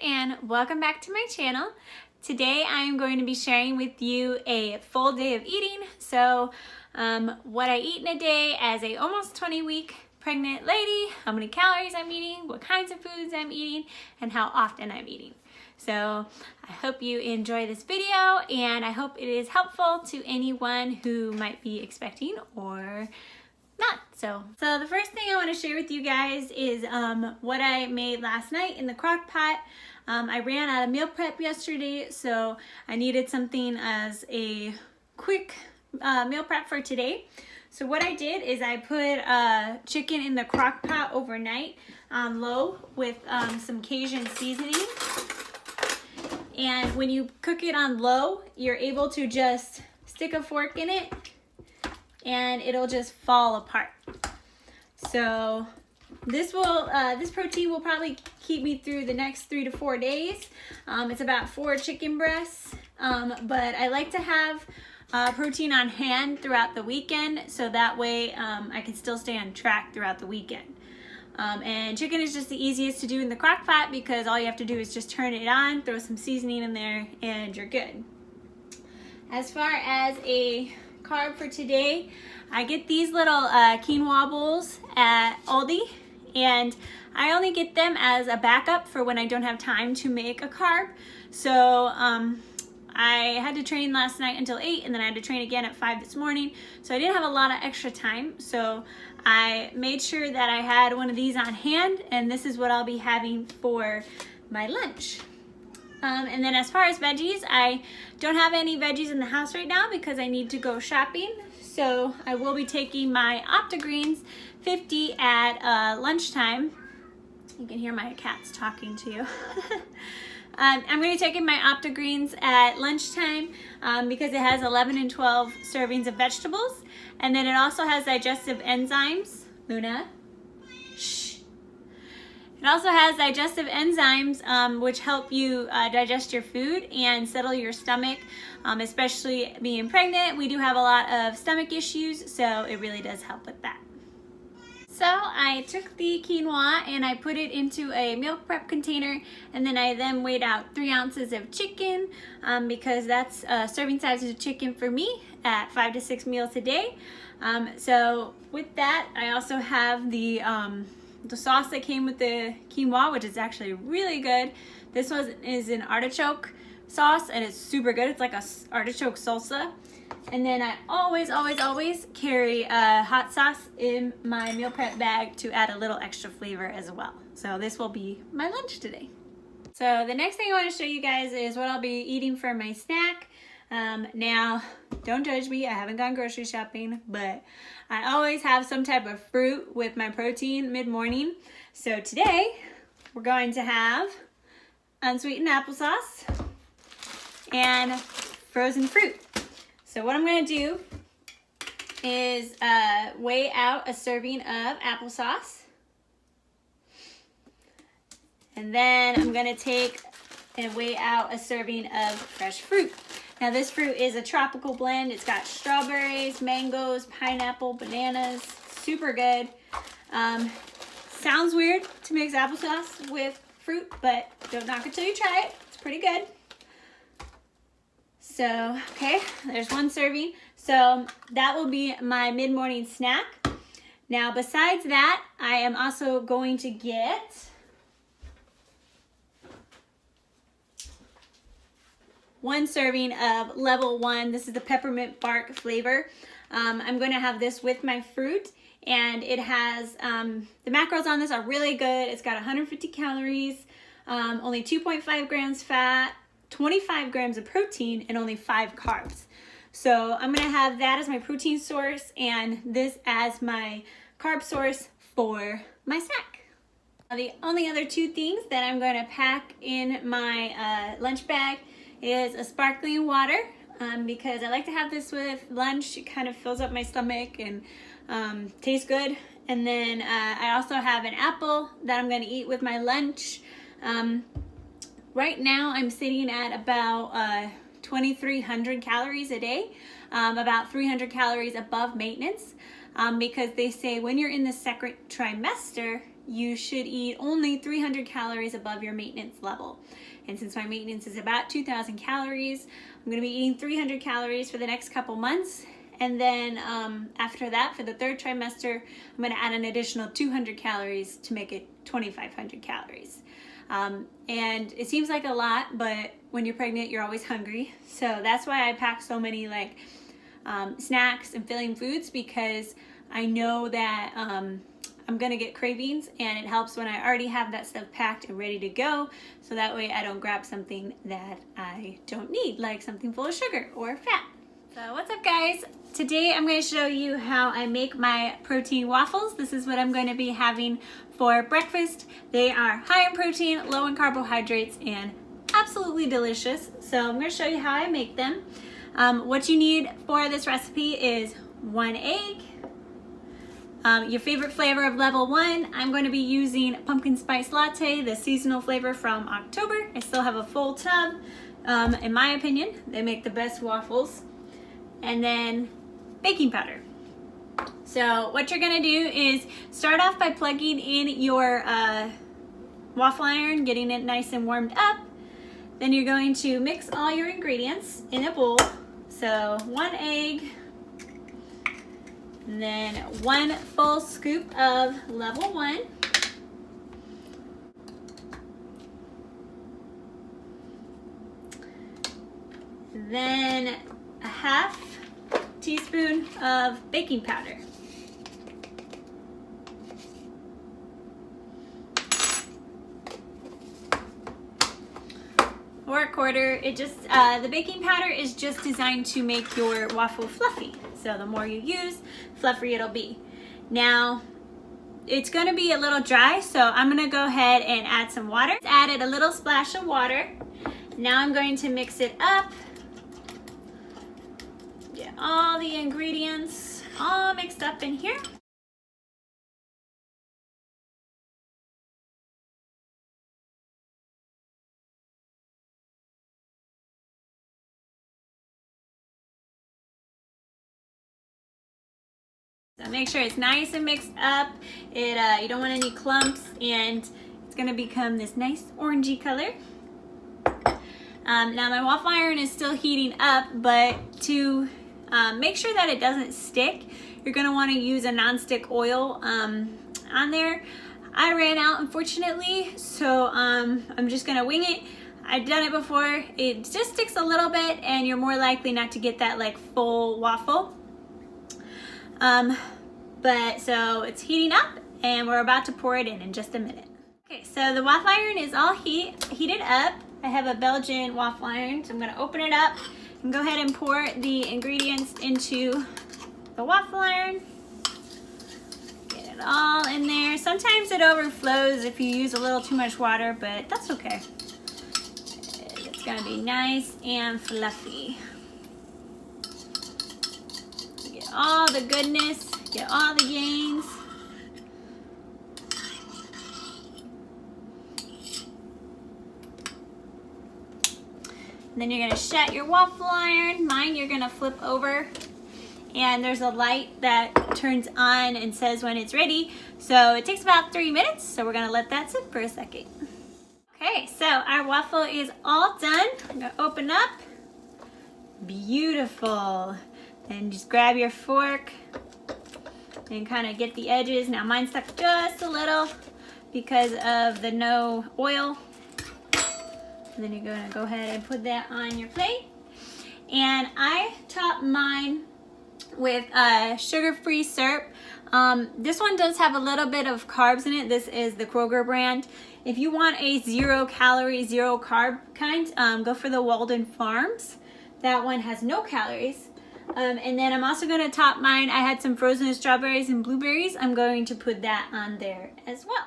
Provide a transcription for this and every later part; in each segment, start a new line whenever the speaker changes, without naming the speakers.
and welcome back to my channel. Today I'm going to be sharing with you a full day of eating. So what I eat in a day as a almost 20-week pregnant lady, how many calories I'm eating, what kinds of foods I'm eating, and how often I'm eating. So I hope you enjoy this video, and I hope it is helpful to anyone who might be expecting or not. So the first thing I want to share with you guys is what I made last night in the crock pot. I ran out of meal prep yesterday, so I needed something as a quick meal prep for today. So what I did is I put chicken in the crock pot overnight on low with some Cajun seasoning. And when you cook it on low, you're able to just stick a fork in it and it'll just fall apart. So this protein will probably keep me through the next 3 to 4 days. It's about 4 chicken breasts, but I like to have protein on hand throughout the weekend, so that way I can still stay on track throughout the weekend. And chicken is just the easiest to do in the crock pot because all you have to do is just turn it on, throw some seasoning in there, and you're good. As far as a carb for today, I get these little quinoa bowls at Aldi, and I only get them as a backup for when I don't have time to make a carb. So I had to train last night until 8, and then I had to train again at 5 this morning, so I didn't have a lot of extra time. So I made sure that I had one of these on hand, and this is what I'll be having for my lunch. And then as far as veggies, I don't have any veggies in the house right now because I need to go shopping. So I will be taking my OptiGreens 50 at lunchtime. You can hear my cats talking to you. I'm going to take in my OptiGreens at lunchtime because it has 11 and 12 servings of vegetables. And then it also has digestive enzymes. Luna, shh. It also has digestive enzymes which help you digest your food and settle your stomach, especially being pregnant. We do have a lot of stomach issues, so it really does help with that. So I took the quinoa and I put it into a meal prep container, and then I weighed out 3 ounces of chicken because that's serving size of chicken for me at 5 to 6 meals a day. So with that, I also have the sauce that came with the quinoa, which is actually really good. This one is an artichoke sauce, and it's super good. It's like a artichoke salsa. And then I always carry hot sauce in my meal prep bag to add a little extra flavor as well. So this will be my lunch today. So the next thing I want to show you guys is what I'll be eating for my snack. Now, don't judge me, I haven't gone grocery shopping, but I always have some type of fruit with my protein mid-morning. So today, we're going to have unsweetened applesauce and frozen fruit. So what I'm going to do is weigh out a serving of applesauce. And then I'm going to take and weigh out a serving of fresh fruit. Now this fruit is a tropical blend. It's got strawberries, mangoes, pineapple, bananas. Super good. Sounds weird to mix applesauce with fruit, but don't knock it till you try it. It's pretty good. So, okay, there's 1 serving. So that will be my mid-morning snack. Now besides that, I am also going to get one serving of Level 1. This is the peppermint bark flavor. I'm going to have this with my fruit, and it has, the macros on this are really good. It's got 150 calories, only 2.5 grams fat, 25 grams of protein, and only 5 carbs. So I'm going to have that as my protein source and this as my carb source for my snack. Now, the only other 2 things that I'm going to pack in my lunch bag is a sparkling water because I like to have this with lunch. It kind of fills up my stomach and tastes good. And then I also have an apple that I'm going to eat with my lunch. Right now I'm sitting at about 2,300 calories a day, about 300 calories above maintenance because they say when you're in the second trimester, you should eat only 300 calories above your maintenance level. And since my maintenance is about 2,000 calories, I'm gonna be eating 300 calories for the next couple months. And then after that, for the third trimester, I'm gonna add an additional 200 calories to make it 2,500 calories. And it seems like a lot, but when you're pregnant, you're always hungry. So that's why I pack so many like snacks and filling foods, because I know that I'm gonna get cravings, and it helps when I already have that stuff packed and ready to go, so that way I don't grab something that I don't need, like something full of sugar or fat. So what's up, guys? Today I'm going to show you how I make my protein waffles. This is what I'm going to be having for breakfast. They are high in protein, low in carbohydrates, and absolutely delicious. So I'm going to show you how I make them. What you need for this recipe is 1 egg, your favorite flavor of level 1. I'm going to be using pumpkin spice latte, the seasonal flavor from October. I still have a full tub. In my opinion, they make the best waffles. And then baking powder. So what you're gonna do is start off by plugging in your waffle iron, getting it nice and warmed up. Then you're going to mix all your ingredients in a bowl. So 1 egg, and then 1 full scoop of level 1. Then a half teaspoon of baking powder. Or a quarter. It just the baking powder is just designed to make your waffle fluffy. So the more you use, the fluffier it'll be. Now it's going to be a little dry, so I'm going to go ahead and add some water. Added a little splash of water. Now I'm going to mix it up. Get all the ingredients all mixed up in here. So make sure it's nice and mixed up. You don't want any clumps, and it's gonna become this nice orangey color. Now my waffle iron is still heating up, but to make sure that it doesn't stick, you're gonna wanna use a nonstick oil on there. I ran out, unfortunately, so I'm just gonna wing it. I've done it before. It just sticks a little bit, and you're more likely not to get that like full waffle. But so it's heating up, and we're about to pour it in just a minute. Okay, so the waffle iron is all heated up. I have a Belgian waffle iron, so I'm gonna open it up and go ahead and pour the ingredients into the waffle iron. Get it all in there. Sometimes it overflows if you use a little too much water, but that's okay. It's gonna be nice and fluffy. Get all the goodness, get all the gains. And then you're gonna shut your waffle iron. Mine you're gonna flip over, and there's a light that turns on and says when it's ready. So it takes about 3 minutes, so we're gonna let that sit for a second. Okay, so our waffle is all done. I'm gonna open up. Beautiful. And just grab your fork and kind of get the edges. Now mine stuck just a little because of the no oil. And then you're gonna go ahead and put that on your plate. And I topped mine with sugar-free syrup. This one does have a little bit of carbs in it. This is the Kroger brand. If you want a 0 calorie, 0 carb kind, go for the Walden Farms. That one has no calories. And then I'm also gonna top mine. I had some frozen strawberries and blueberries. I'm going to put that on there as well.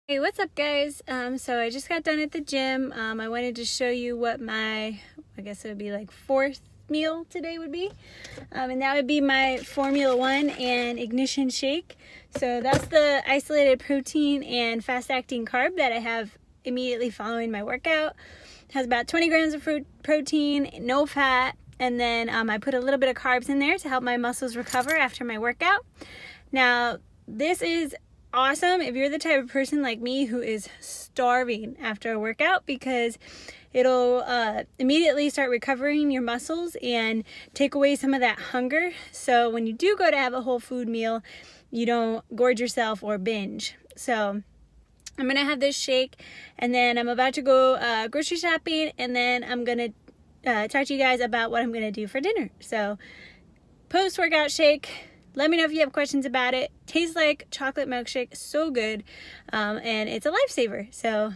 Hey, what's up, guys? So I just got done at the gym. I wanted to show you what my, I guess it would be like 4th meal today would be. And that would be my Formula 1 and Ignition Shake. So that's the isolated protein and fast-acting carb that I have immediately following my workout. has about 20 grams of protein, no fat, and then I put a little bit of carbs in there to help my muscles recover after my workout. Now, this is awesome if you're the type of person like me who is starving after a workout, because it'll immediately start recovering your muscles and take away some of that hunger. So when you do go to have a whole food meal, you don't gorge yourself or binge. So I'm gonna have this shake, and then I'm about to go grocery shopping, and then I'm gonna talk to you guys about what I'm gonna do for dinner. So post-workout shake, let me know if you have questions about it. Tastes like chocolate milkshake, so good, and it's a lifesaver, so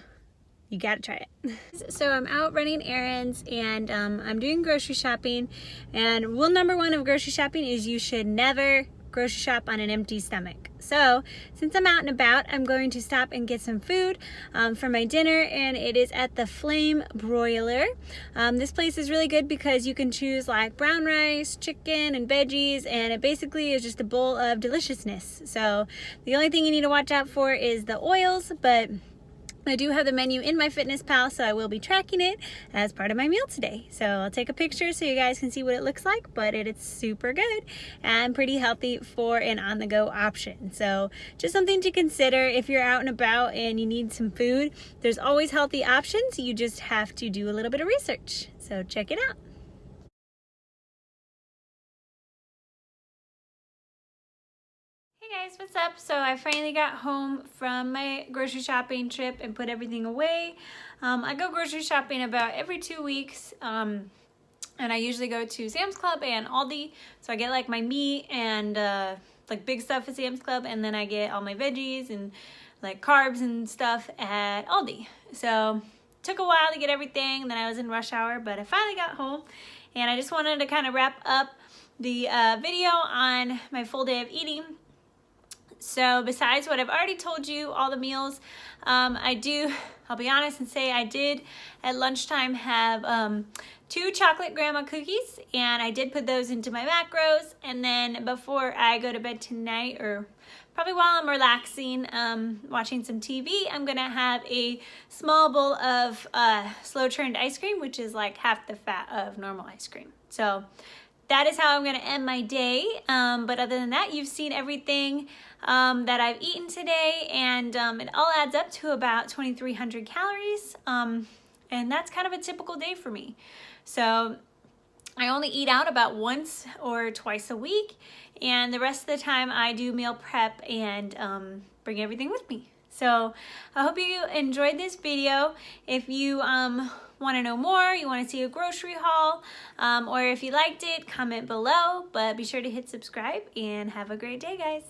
you gotta try it. So I'm out running errands, and I'm doing grocery shopping, and rule number 1 of grocery shopping is you should never grocery shop on an empty stomach. So since I'm out and about, I'm going to stop and get some food for my dinner, and it is at the Flame Broiler. This place is really good because you can choose like brown rice, chicken, and veggies, and it basically is just a bowl of deliciousness. So the only thing you need to watch out for is the oils, but I do have the menu in MyFitnessPal, so I will be tracking it as part of my meal today. So I'll take a picture so you guys can see what it looks like, but it's super good and pretty healthy for an on-the-go option. So just something to consider if you're out and about and you need some food. There's always healthy options. You just have to do a little bit of research. So check it out. Hey guys, what's up? So I finally got home from my grocery shopping trip and put everything away. I go grocery shopping about every 2 weeks, and I usually go to Sam's Club and Aldi. So I get like my meat and like big stuff at Sam's Club, and then I get all my veggies and like carbs and stuff at Aldi. So it took a while to get everything, and then I was in rush hour, but I finally got home, and I just wanted to kind of wrap up the video on my full day of eating. So besides what I've already told you, all the meals, I'll be honest and say I did at lunchtime have 2 chocolate grandma cookies, and I did put those into my macros. And then before I go to bed tonight, or probably while I'm relaxing, watching some TV, I'm gonna have a small bowl of slow churned ice cream, which is like half the fat of normal ice cream. So that is how I'm gonna end my day. But other than that, you've seen everything that I've eaten today, and it all adds up to about 2,300 calories. And that's kind of a typical day for me. So I only eat out about once or twice a week, and the rest of the time I do meal prep and bring everything with me. So I hope you enjoyed this video. If you want to know more, you want to see a grocery haul, or if you liked it, comment below. But be sure to hit subscribe, and have a great day, guys.